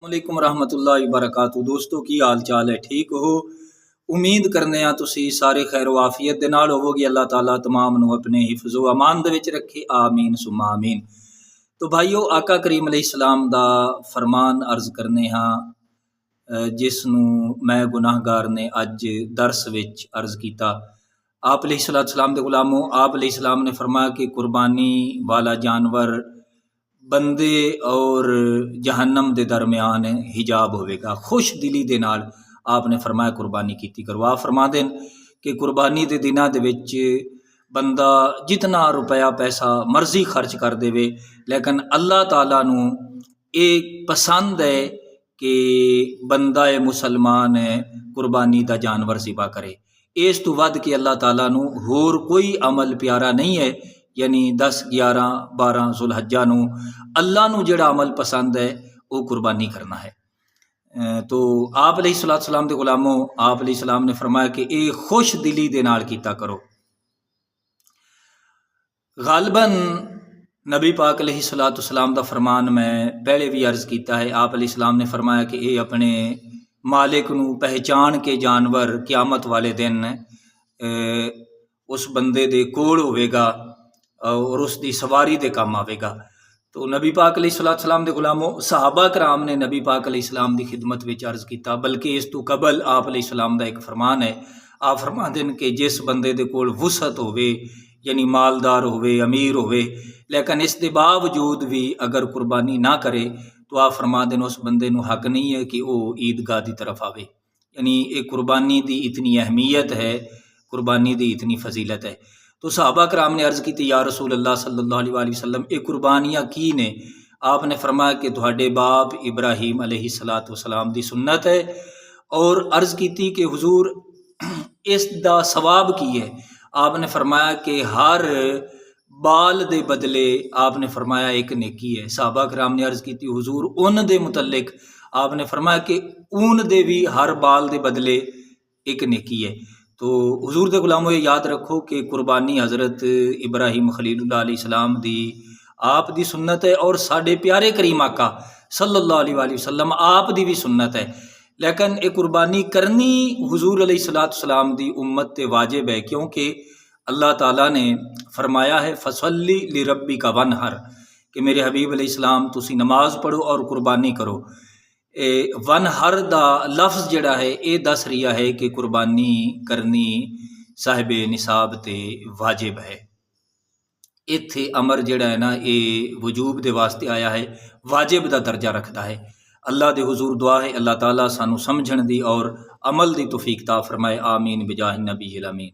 علیکم ورحمۃ اللہ وبرکاتہ دوستو کی حال چال ہے ٹھیک ہو امید کرنے ہاں تسی سارے خیر و عافیت دے نال ہووگے اللہ تعالیٰ تمام نو اپنے حفظ و امان دے وچ رکھے آمین ثم آمین۔ تو بھائیو آقا کریم علیہ السلام دا فرمان عرض کرنے ہاں جس نو میں گناہگار نے اج درس وچ عرض کیتا۔ آپ علیہ السلام دے غلاموں آپ علیہ السلام نے فرمایا کہ قربانی والا جانور بندے اور جہنم دے درمیان حجاب ہوئے گا۔ خوش دلی دے نال آپ نے فرمایا قربانی کیتی کرو۔ آپ فرما دیں کہ قربانی دے دناں دے وچ بندہ جتنا روپیہ پیسہ مرضی خرچ کر دے لیکن اللہ تعالیٰ نو ایک پسند ہے کہ بندہ مسلمان قربانی دا جانور ذبح کرے۔ اس تو ود کہ اللہ تعالیٰ نو ہور کوئی عمل پیارا نہیں ہے، یعنی 10 11 12 ذوالحجہ نو اللہ نو جڑا عمل پسند ہے وہ قربانی کرنا ہے۔ تو آپ علیہ السلام دے غلاموں آپ علیہ السلام نے فرمایا کہ اے خوش دلی دے نال کیتا کرو۔ غالباً نبی پاک علیہ السلام دا فرمان میں پہلے بھی عرض کیتا ہے۔ آپ علیہ السلام نے فرمایا کہ اے اپنے مالک نو پہچان کے جانور قیامت والے دن اس بندے دے کول ہوئے گا اور اس دی سواری دے کام آئے گا۔ تو نبی پاک علیہ السلام دے غلاموں صحابہ کرام نے نبی پاک علیہ السلام دی خدمت وچ عرض کیتا، بلکہ اس تو قبل آپ علیہ السلام دا ایک فرمان ہے۔ آپ فرما دیں کہ جس بندے دے کول وسعت ہوئے، یعنی مالدار ہوئے، امیر ہوئے، لیکن اس دے باوجود بھی اگر قربانی نہ کرے تو آپ فرما دیں اس بندے نو حق نہیں ہے کہ وہ عیدگاہ دی طرف آوے۔ یعنی ایک قربانی دی اتنی اہمیت ہے، قربانی دی اتنی فضیلت ہے۔ تو صحابہ کرام نے عرض کی تھی یا رسول اللہ صلی اللہ علیہ وسلم یہ قربانیاں کی نے؟ آپ نے فرمایا کہ تہاڈے باپ ابراہیم علیہ السلام دی سنت ہے، اور عرض کی تھی کہ حضور اس دا ثواب کی ہے؟ آپ نے فرمایا کہ ہر بال دے بدلے آپ نے فرمایا ایک نیکی ہے۔ صحابہ کرام نے عرض کی تھی حضور اون دے متعلق؟ آپ نے فرمایا کہ اون دے بھی ہر بال دے بدلے ایک نیکی ہے۔ تو حضور دے غلاموں یہ یاد رکھو کہ قربانی حضرت ابراہیم خلیل اللہ علیہ السلام دی آپ دی سنت ہے، اور ساڈے پیارے کریم آقا صلی اللہ علیہ وسلم آپ دی بھی سنت ہے، لیکن یہ قربانی کرنی حضور علیہ السلام دی امت تے واجب ہے، کیونکہ اللہ تعالیٰ نے فرمایا ہے فصلی لربک وانحر، کہ میرے حبیب علیہ السلام تسی نماز پڑھو اور قربانی کرو۔ ونحر دا لفظ جڑا ہے یہ دس رہا ہے کہ قربانی کرنی صاحب نصاب تے واجب ہے۔ ایتھے امر جڑا ہے نا یہ وجوب دے واسطے آیا ہے، واجب دا درجہ رکھتا ہے۔ اللہ دے حضور دعا ہے اللہ تعالیٰ سانو سمجھن دی اور عمل دی توفیق عطا فرمائے، آمین بجاہ النبی الامین۔